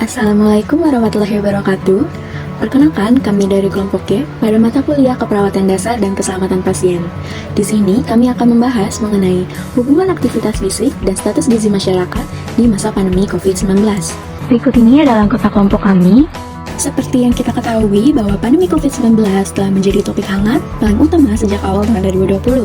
Assalamualaikum warahmatullahi wabarakatuh. Perkenalkan, kami dari kelompok G pada mata kuliah Keperawatan Dasar dan Keselamatan Pasien. Di sini kami akan membahas mengenai hubungan aktivitas fisik dan status gizi masyarakat di masa pandemi COVID-19. Berikut ini adalah anggota kelompok kami. Seperti yang kita ketahui bahwa pandemi COVID-19 telah menjadi topik hangat paling utama sejak awal tahun 2020.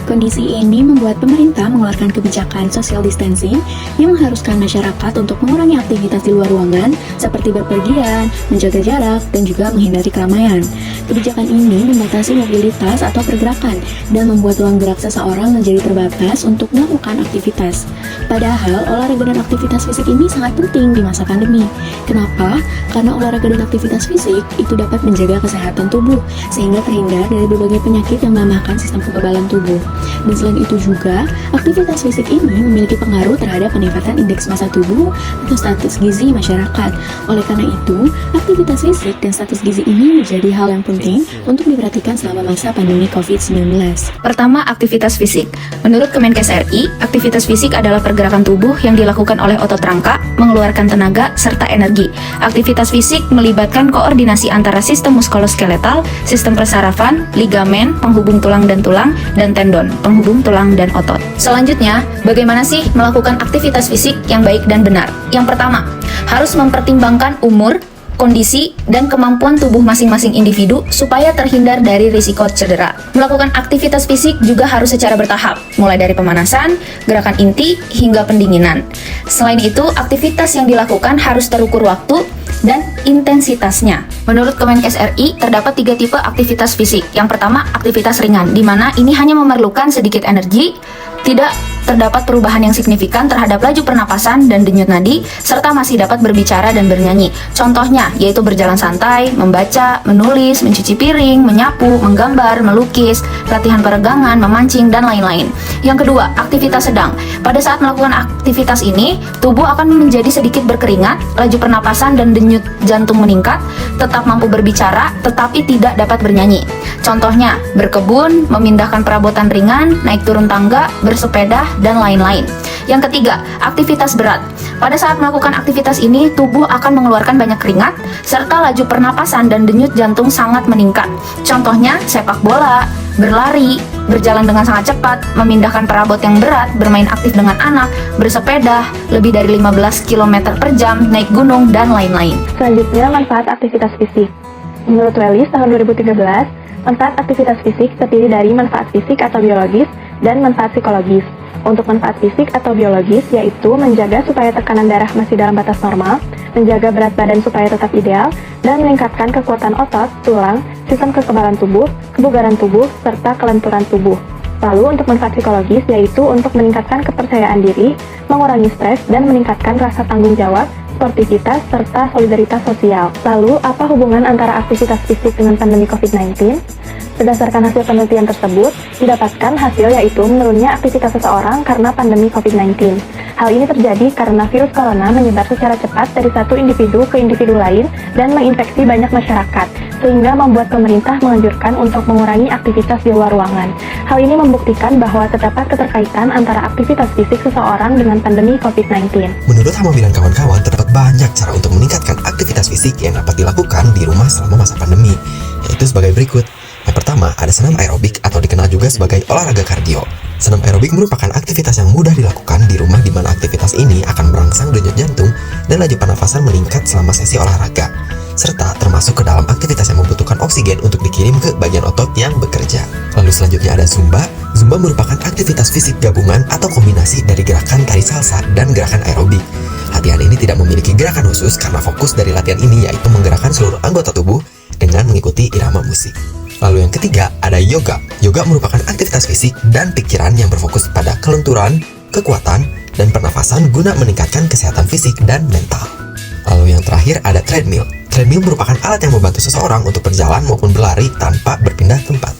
Kondisi ini membuat pemerintah mengeluarkan kebijakan social distancing yang mengharuskan masyarakat untuk mengurangi aktivitas di luar ruangan seperti berpergian, menjaga jarak, dan juga menghindari keramaian. Kebijakan ini membatasi mobilitas atau pergerakan dan membuat ruang gerak seseorang menjadi terbatas untuk melakukan aktivitas. Padahal olahraga dan aktivitas fisik ini sangat penting di masa pandemi. Kenapa? Karena olahraga dan aktivitas fisik itu dapat menjaga kesehatan tubuh sehingga terhindar dari berbagai penyakit yang melemahkan sistem kekebalan tubuh. Dan selain itu juga, aktivitas fisik ini memiliki pengaruh terhadap peningkatan indeks massa tubuh atau status gizi masyarakat. Oleh karena itu, aktivitas fisik dan status gizi ini menjadi hal yang penting untuk diperhatikan selama masa pandemi COVID-19. Pertama, aktivitas fisik. Menurut Kemenkes RI, aktivitas fisik adalah pergerakan tubuh yang dilakukan oleh otot rangka, mengeluarkan tenaga, serta energi. Aktivitas fisik melibatkan koordinasi antara sistem muskuloskeletal, sistem persarafan, ligamen, penghubung tulang, dan tendon, penghubung tulang dan otot. Selanjutnya, bagaimana sih melakukan aktivitas fisik yang baik dan benar? Yang pertama, harus mempertimbangkan umur, kondisi, dan kemampuan tubuh masing-masing individu supaya terhindar dari risiko cedera. Melakukan aktivitas fisik juga harus secara bertahap, mulai dari pemanasan, gerakan inti, hingga pendinginan. Selain itu, aktivitas yang dilakukan harus terukur waktu dan intensitasnya. Menurut Kemenkes RI, terdapat 3 tipe aktivitas fisik. Yang pertama, aktivitas ringan, di mana ini hanya memerlukan sedikit energi, tidak terdapat perubahan yang signifikan terhadap laju pernapasan dan denyut nadi, serta masih dapat berbicara dan bernyanyi. Contohnya, yaitu berjalan santai, membaca, menulis, mencuci piring, menyapu, menggambar, melukis, latihan peregangan, memancing, dan lain-lain. Yang kedua, aktivitas sedang. Pada saat melakukan aktivitas ini, tubuh akan menjadi sedikit berkeringat, laju pernapasan dan denyut jantung meningkat, tetap mampu berbicara, tetapi tidak dapat bernyanyi. Contohnya, berkebun, memindahkan perabotan ringan, naik turun tangga, bersepeda, dan lain-lain. Yang ketiga, aktivitas berat. Pada saat melakukan aktivitas ini, tubuh akan mengeluarkan banyak keringat, serta laju pernapasan dan denyut jantung sangat meningkat. Contohnya, sepak bola, berlari, berjalan dengan sangat cepat, memindahkan perabot yang berat, bermain aktif dengan anak, bersepeda, lebih dari 15 km per jam, naik gunung, dan lain-lain. Selanjutnya, manfaat aktivitas fisik. Menurut Wellis tahun 2013, manfaat aktivitas fisik terdiri dari manfaat fisik atau biologis dan manfaat psikologis. Untuk manfaat fisik atau biologis yaitu menjaga supaya tekanan darah masih dalam batas normal, menjaga berat badan supaya tetap ideal, dan meningkatkan kekuatan otot, tulang, sistem kekebalan tubuh, kebugaran tubuh, serta kelenturan tubuh. Lalu untuk manfaat psikologis yaitu untuk meningkatkan kepercayaan diri, mengurangi stres, dan meningkatkan rasa tanggung jawab, sportivitas, serta solidaritas sosial. Lalu, apa hubungan antara aktivitas fisik dengan pandemi COVID-19? Berdasarkan hasil penelitian tersebut, didapatkan hasil yaitu menurunnya aktivitas seseorang karena pandemi COVID-19. Hal ini terjadi karena virus corona menyebar secara cepat dari satu individu ke individu lain dan menginfeksi banyak masyarakat, sehingga membuat pemerintah menganjurkan untuk mengurangi aktivitas di luar ruangan. Hal ini membuktikan bahwa terdapat keterkaitan antara aktivitas fisik seseorang dengan pandemi COVID-19. Menurut Hama dan kawan-kawan, terdapat banyak cara untuk meningkatkan aktivitas fisik yang dapat dilakukan di rumah selama masa pandemi, yaitu sebagai berikut. Yang pertama, ada senam aerobik atau dikenal juga sebagai olahraga kardio. Senam aerobik merupakan aktivitas yang mudah dilakukan di rumah di mana aktivitas ini akan merangsang denyut jantung dan laju pernafasan meningkat selama sesi olahraga, serta termasuk ke dalam aktivitas yang membutuhkan oksigen untuk dikirim ke bagian otot yang bekerja. Lalu selanjutnya ada Zumba. Zumba merupakan aktivitas fisik gabungan atau kombinasi dari gerakan tari salsa dan gerakan aerobik. Latihan ini tidak memiliki gerakan khusus karena fokus dari latihan ini yaitu menggerakkan seluruh anggota tubuh dengan mengikuti irama musik. Lalu yang ketiga, ada yoga. Yoga merupakan aktivitas fisik dan pikiran yang berfokus pada kelenturan, kekuatan, dan pernafasan guna meningkatkan kesehatan fisik dan mental. Lalu yang terakhir ada treadmill. Treadmill merupakan alat yang membantu seseorang untuk berjalan maupun berlari tanpa berpindah tempat.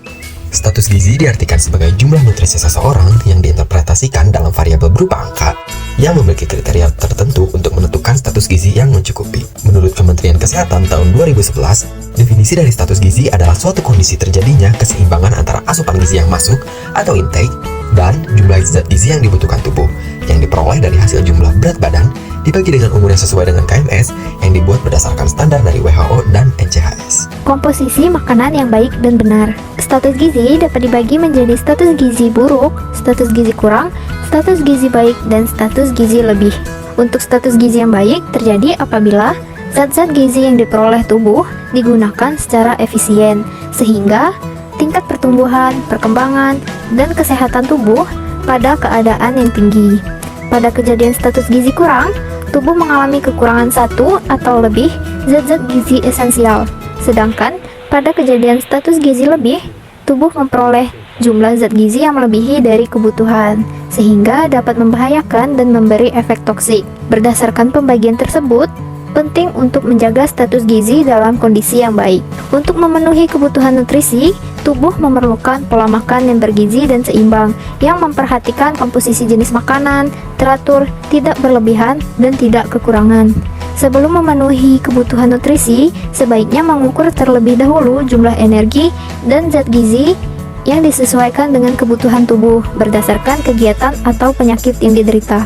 Status gizi diartikan sebagai jumlah nutrisi seseorang yang diinterpretasikan dalam variabel berupa angka yang memiliki kriteria tertentu untuk menentukan status gizi yang mencukupi. Menurut Kementerian Kesehatan tahun 2011, definisi dari status gizi adalah suatu kondisi terjadinya keseimbangan antara asupan gizi yang masuk atau intake dan jumlah zat gizi yang dibutuhkan tubuh yang diperoleh dari hasil jumlah berat badan dibagi dengan umur yang sesuai dengan KMS yang berdasarkan standar dari WHO dan NCHS. Komposisi makanan yang baik dan benar. Status gizi dapat dibagi menjadi status gizi buruk, status gizi kurang, status gizi baik, dan status gizi lebih. Untuk status gizi yang baik terjadi apabila zat-zat gizi yang diperoleh tubuh digunakan secara efisien, sehingga tingkat pertumbuhan, perkembangan, dan kesehatan tubuh pada keadaan yang tinggi. Pada kejadian status gizi kurang, tubuh mengalami kekurangan satu atau lebih zat-zat gizi esensial. Sedangkan pada kejadian status gizi lebih, tubuh memperoleh jumlah zat gizi yang melebihi dari kebutuhan, sehingga dapat membahayakan dan memberi efek toksik. Berdasarkan pembagian tersebut, penting untuk menjaga status gizi dalam kondisi yang baik. Untuk memenuhi kebutuhan nutrisi, tubuh memerlukan pola makan yang bergizi dan seimbang, yang memperhatikan komposisi jenis makanan, teratur, tidak berlebihan, dan tidak kekurangan. Sebelum memenuhi kebutuhan nutrisi, sebaiknya mengukur terlebih dahulu jumlah energi dan zat gizi yang disesuaikan dengan kebutuhan tubuh berdasarkan kegiatan atau penyakit yang diderita.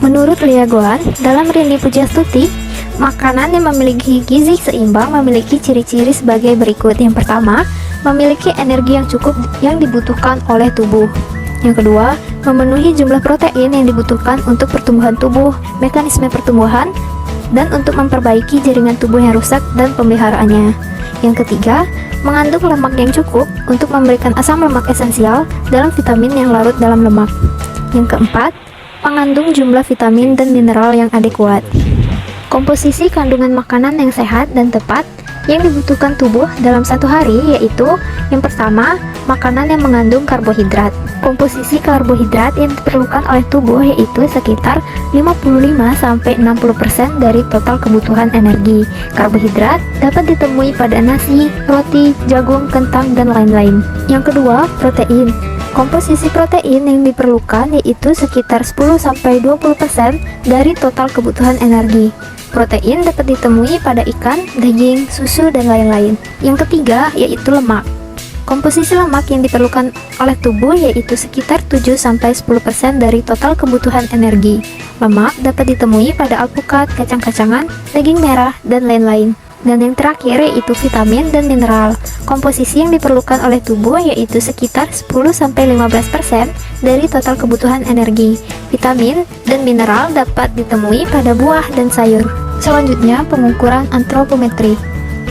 Menurut Lia Goan, dalam Rini Pujastuti, makanan yang memiliki gizi seimbang memiliki ciri-ciri sebagai berikut. Yang pertama, memiliki energi yang cukup yang dibutuhkan oleh tubuh. Yang kedua, memenuhi jumlah protein yang dibutuhkan untuk pertumbuhan tubuh, mekanisme pertumbuhan, dan untuk memperbaiki jaringan tubuh yang rusak dan pemeliharaannya. Yang ketiga, mengandung lemak yang cukup untuk memberikan asam lemak esensial dalam vitamin yang larut dalam lemak. Yang keempat, mengandung jumlah vitamin dan mineral yang adekuat. Komposisi kandungan makanan yang sehat dan tepat yang dibutuhkan tubuh dalam satu hari yaitu: yang pertama, makanan yang mengandung karbohidrat. Komposisi karbohidrat yang diperlukan oleh tubuh yaitu sekitar 55-60% dari total kebutuhan energi. Karbohidrat dapat ditemui pada nasi, roti, jagung, kentang, dan lain-lain. Yang kedua, protein. Komposisi protein yang diperlukan yaitu sekitar 10-20% dari total kebutuhan energi. Protein dapat ditemui pada ikan, daging, susu, dan lain-lain. Yang ketiga yaitu lemak. Komposisi lemak yang diperlukan oleh tubuh yaitu sekitar 7-10% dari total kebutuhan energi. Lemak dapat ditemui pada alpukat, kacang-kacangan, daging merah, dan lain-lain. Dan yang terakhir yaitu vitamin dan mineral. Komposisi yang diperlukan oleh tubuh yaitu sekitar 10-15% dari total kebutuhan energi. Vitamin dan mineral dapat ditemui pada buah dan sayur. Selanjutnya, pengukuran antropometri.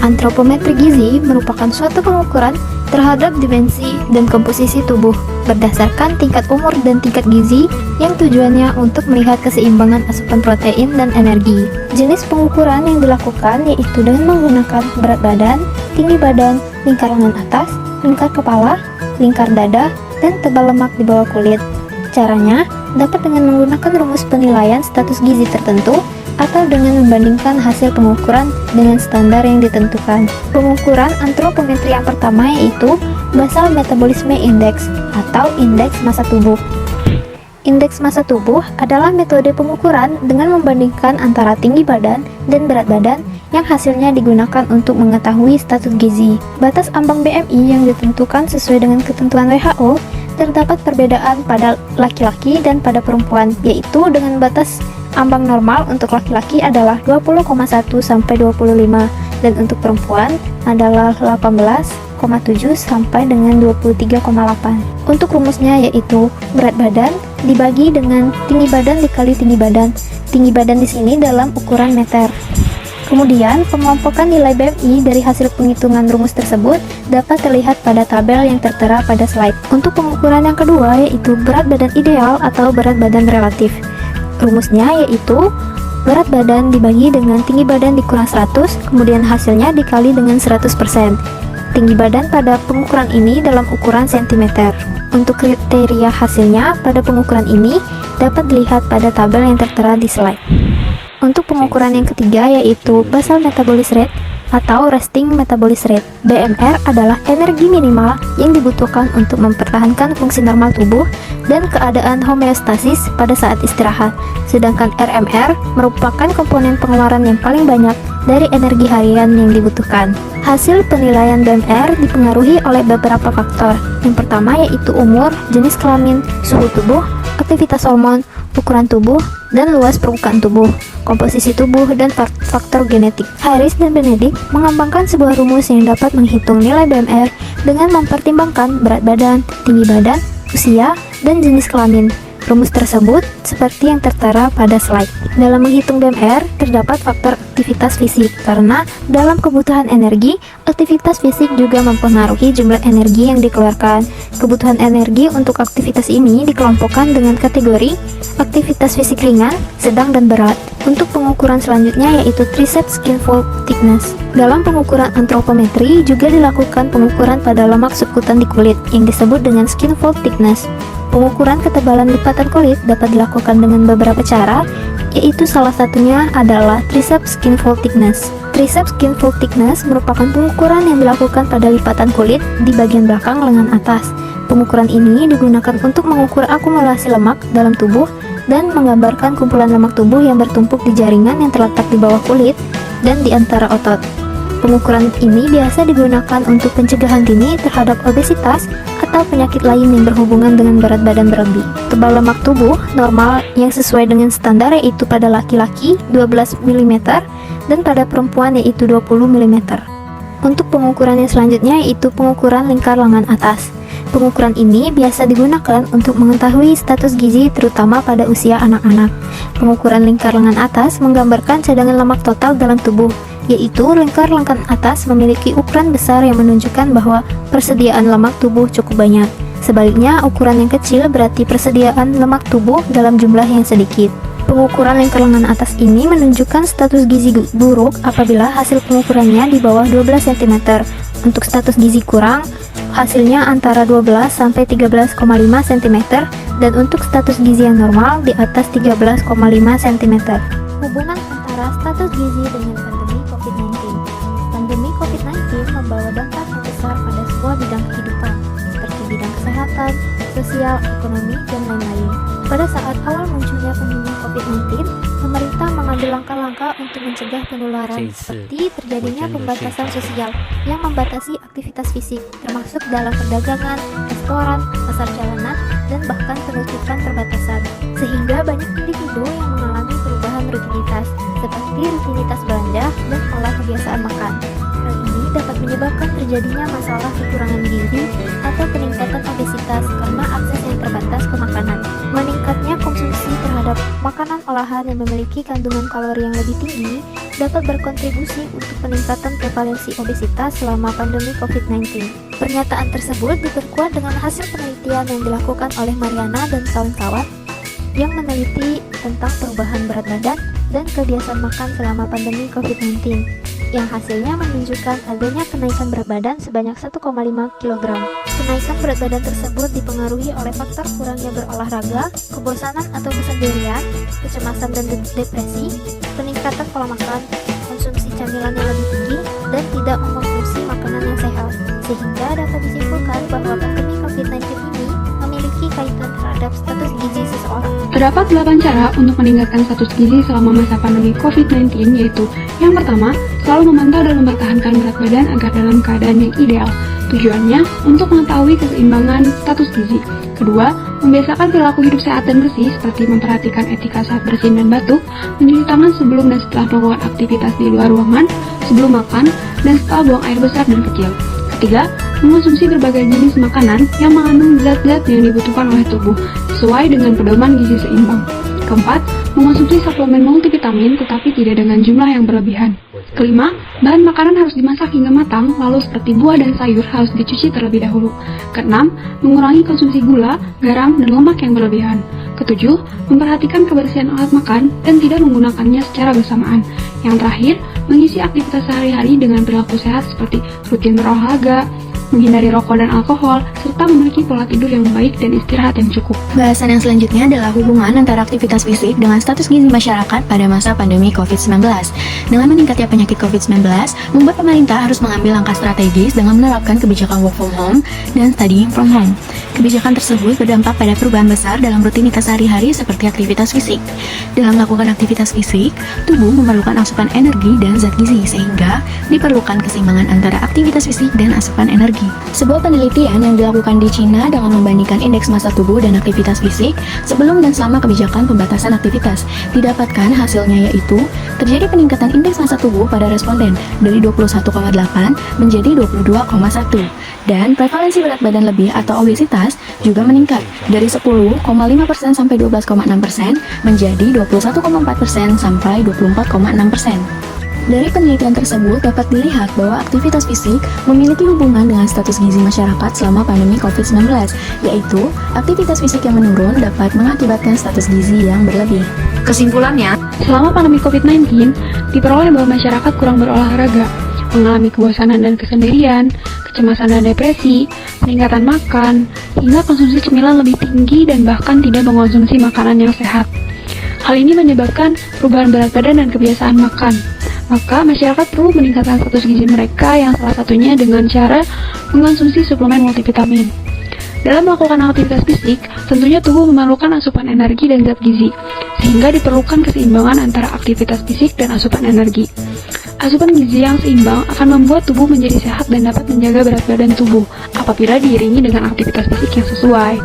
Antropometri gizi merupakan suatu pengukuran terhadap dimensi dan komposisi tubuh berdasarkan tingkat umur dan tingkat gizi yang tujuannya untuk melihat keseimbangan asupan protein dan energi. Jenis pengukuran yang dilakukan yaitu dengan menggunakan berat badan, tinggi badan, lingkar lengan atas, lingkar kepala, lingkar dada, dan tebal lemak di bawah kulit. Caranya dapat dengan menggunakan rumus penilaian status gizi tertentu atau dengan membandingkan hasil pengukuran dengan standar yang ditentukan. Pengukuran antropometri yang pertama yaitu Basal Metabolisme Index atau indeks massa tubuh. Indeks massa tubuh adalah metode pengukuran dengan membandingkan antara tinggi badan dan berat badan yang hasilnya digunakan untuk mengetahui status gizi. Batas ambang BMI yang ditentukan sesuai dengan ketentuan WHO terdapat perbedaan pada laki-laki dan pada perempuan, yaitu dengan batas ambang normal untuk laki-laki adalah 20,1 sampai 25 dan untuk perempuan adalah 18,7 sampai dengan 23,8. Untuk rumusnya yaitu berat badan dibagi dengan tinggi badan dikali tinggi badan. Tinggi badan di sini dalam ukuran meter. Kemudian, pengelompokan nilai BMI dari hasil penghitungan rumus tersebut dapat terlihat pada tabel yang tertera pada slide. Untuk pengukuran yang kedua yaitu berat badan ideal atau berat badan relatif. Rumusnya yaitu berat badan dibagi dengan tinggi badan dikurang 100, kemudian hasilnya dikali dengan 100%. Tinggi badan pada pengukuran ini dalam ukuran cm. Untuk kriteria hasilnya pada pengukuran ini dapat dilihat pada tabel yang tertera di slide. Untuk pengukuran yang ketiga yaitu Basal Metabolic Rate atau Resting Metabolic Rate. BMR adalah energi minimal yang dibutuhkan untuk mempertahankan fungsi normal tubuh dan keadaan homeostasis pada saat istirahat. Sedangkan RMR merupakan komponen pengeluaran yang paling banyak dari energi harian yang dibutuhkan. Hasil penilaian BMR dipengaruhi oleh beberapa faktor. Yang pertama yaitu umur, jenis kelamin, suhu tubuh, aktivitas hormon, ukuran tubuh, dan luas permukaan tubuh, komposisi tubuh, dan faktor genetik. Harris dan Benedict mengembangkan sebuah rumus yang dapat menghitung nilai BMR dengan mempertimbangkan berat badan, tinggi badan, usia, dan jenis kelamin. Rumus tersebut seperti yang tertera pada slide. Dalam menghitung BMR, terdapat faktor aktivitas fisik, karena dalam kebutuhan energi, aktivitas fisik juga mempengaruhi jumlah energi yang dikeluarkan. Kebutuhan energi untuk aktivitas ini dikelompokkan dengan kategori aktivitas fisik ringan, sedang, dan berat. Untuk pengukuran selanjutnya yaitu triceps skin fold thickness. Dalam pengukuran antropometri juga dilakukan pengukuran pada lemak subkutan di kulit yang disebut dengan skin fold thickness. Pengukuran ketebalan lipatan kulit dapat dilakukan dengan beberapa cara, yaitu salah satunya adalah triceps skin fold thickness. Triceps skin fold thickness merupakan pengukuran yang dilakukan pada lipatan kulit di bagian belakang lengan atas. Pengukuran ini digunakan untuk mengukur akumulasi lemak dalam tubuh dan menggambarkan kumpulan lemak tubuh yang bertumpuk di jaringan yang terletak di bawah kulit dan di antara otot. Pengukuran ini biasa digunakan untuk pencegahan dini terhadap obesitas atau penyakit lain yang berhubungan dengan berat badan berlebih. Tebal lemak tubuh normal yang sesuai dengan standar yaitu pada laki-laki 12 mm dan pada perempuan yaitu 20 mm. Untuk pengukuran yang selanjutnya yaitu pengukuran lingkar lengan atas. Pengukuran ini biasa digunakan untuk mengetahui status gizi terutama pada usia anak-anak. Pengukuran lingkar lengan atas menggambarkan cadangan lemak total dalam tubuh, yaitu lingkar lengan atas memiliki ukuran besar yang menunjukkan bahwa persediaan lemak tubuh cukup banyak. Sebaliknya, ukuran yang kecil berarti persediaan lemak tubuh dalam jumlah yang sedikit. Pengukuran lingkar lengan atas ini menunjukkan status gizi buruk apabila hasil pengukurannya di bawah 12 cm. Untuk status gizi kurang, hasilnya antara 12 sampai 13,5 cm dan untuk status gizi yang normal di atas 13,5 cm. Hubungan antara status gizi dengan pandemi COVID-19. Pandemi COVID-19 membawa dampak yang besar pada sebuah bidang kehidupan, seperti bidang kesehatan, sosial, ekonomi, dan lain-lain. Pada saat awal munculnya pandemi COVID-19, pemerintah mengambil langkah-langkah untuk mencegah penularan, seperti terjadinya pembatasan sosial yang membatasi aktivitas fisik, termasuk dalam perdagangan, restoran, pasar jalanan, dan bahkan penutupan perbatasan, sehingga banyak individu yang mengalami perubahan rutinitas, seperti rutinitas belanja dan pola kebiasaan makan. Hal ini dapat menyebabkan terjadinya masalah kekurangan gizi atau peningkatan obesitas karena akses yang terbatas ke makanan. Meningkatnya konsumsi terhadap makanan olahan yang memiliki kandungan kalori yang lebih tinggi dapat berkontribusi untuk peningkatan prevalensi obesitas selama pandemi COVID-19. Pernyataan tersebut diperkuat dengan hasil penelitian yang dilakukan oleh Mariana dan kawan-kawan yang meneliti tentang perubahan berat badan dan kebiasaan makan selama pandemi COVID-19, yang hasilnya menunjukkan adanya kenaikan berat badan sebanyak 1,5 kg. Kenaikan berat badan tersebut dipengaruhi oleh faktor kurangnya berolahraga, kebosanan atau kesendirian, kecemasan dan depresi, peningkatan pola makan, konsumsi camilan yang lebih tinggi, dan tidak mengkonsumsi makanan yang sehat, sehingga dapat disimpulkan bahwa pandemi COVID-19 ini memiliki kaitan terhadap status gizi seseorang. Terdapat 8 cara untuk meningkatkan status gizi selama masa pandemi COVID-19, yaitu yang pertama, selalu memantau dan mempertahankan berat badan agar dalam keadaan yang ideal. Tujuannya untuk mengetahui keseimbangan status gizi. Kedua, membiasakan perilaku hidup sehat dan bersih seperti memperhatikan etika saat bersin dan batuk, mencuci tangan sebelum dan setelah melakukan aktivitas di luar ruangan, sebelum makan, dan setelah buang air besar dan kecil. Ketiga, mengonsumsi berbagai jenis makanan yang mengandung zat-zat yang dibutuhkan oleh tubuh sesuai dengan pedoman gizi seimbang. Keempat, mengonsumsi suplemen multivitamin tetapi tidak dengan jumlah yang berlebihan. Kelima, bahan makanan harus dimasak hingga matang, lalu seperti buah dan sayur harus dicuci terlebih dahulu. Keenam, mengurangi konsumsi gula, garam, dan lemak yang berlebihan. Ketujuh, memperhatikan kebersihan alat makan dan tidak menggunakannya secara bersamaan. Yang terakhir, mengisi aktivitas sehari-hari dengan perilaku sehat seperti rutin berolahraga, menghindari rokok dan alkohol, serta memiliki pola tidur yang baik dan istirahat yang cukup. Bahasan yang selanjutnya adalah hubungan antara aktivitas fisik dengan status gizi masyarakat pada masa pandemi COVID-19. Dengan meningkatnya penyakit COVID-19, membuat pemerintah harus mengambil langkah strategis dengan menerapkan kebijakan work from home dan studying from home. Kebijakan tersebut berdampak pada perubahan besar dalam rutinitas sehari-hari seperti aktivitas fisik. Dalam melakukan aktivitas fisik, tubuh memerlukan asupan energi dan zat gizi sehingga diperlukan keseimbangan antara aktivitas fisik dan asupan energi. Sebuah penelitian yang dilakukan di Cina dengan membandingkan indeks massa tubuh dan aktivitas fisik sebelum dan selama kebijakan pembatasan aktivitas didapatkan hasilnya yaitu terjadi peningkatan indeks massa tubuh pada responden dari 21,8 menjadi 22,1 dan prevalensi berat badan lebih atau obesitas juga meningkat dari 10,5% sampai 12,6% menjadi 21,4% sampai 24,6%. Dari penelitian tersebut dapat dilihat bahwa aktivitas fisik memiliki hubungan dengan status gizi masyarakat selama pandemi COVID-19, yaitu aktivitas fisik yang menurun dapat mengakibatkan status gizi yang berlebih. Kesimpulannya, Selama pandemi COVID-19, diperoleh bahwa masyarakat kurang berolahraga, mengalami kebosanan dan kesendirian, kecemasan dan depresi, peningkatan makan, hingga konsumsi cemilan lebih tinggi dan bahkan tidak mengonsumsi makanan yang sehat. Hal ini menyebabkan perubahan berat badan dan kebiasaan makan. Maka masyarakat perlu meningkatkan status gizi mereka yang salah satunya dengan cara mengonsumsi suplemen multivitamin. Dalam melakukan aktivitas fisik, tentunya tubuh memerlukan asupan energi dan zat gizi, sehingga diperlukan keseimbangan antara aktivitas fisik dan asupan energi. Asupan gizi yang seimbang akan membuat tubuh menjadi sehat dan dapat menjaga berat badan tubuh apabila diiringi dengan aktivitas fisik yang sesuai.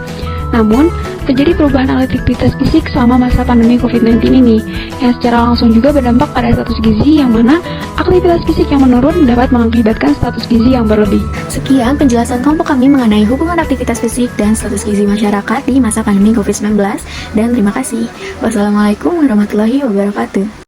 Namun, terjadi perubahan aktivitas fisik selama masa pandemi COVID-19 ini, yang secara langsung juga berdampak pada status gizi yang mana aktivitas fisik yang menurun dapat mengakibatkan status gizi yang berlebih. Sekian penjelasan kelompok kami mengenai hubungan aktivitas fisik dan status gizi masyarakat di masa pandemi COVID-19 dan terima kasih. Wassalamualaikum warahmatullahi wabarakatuh.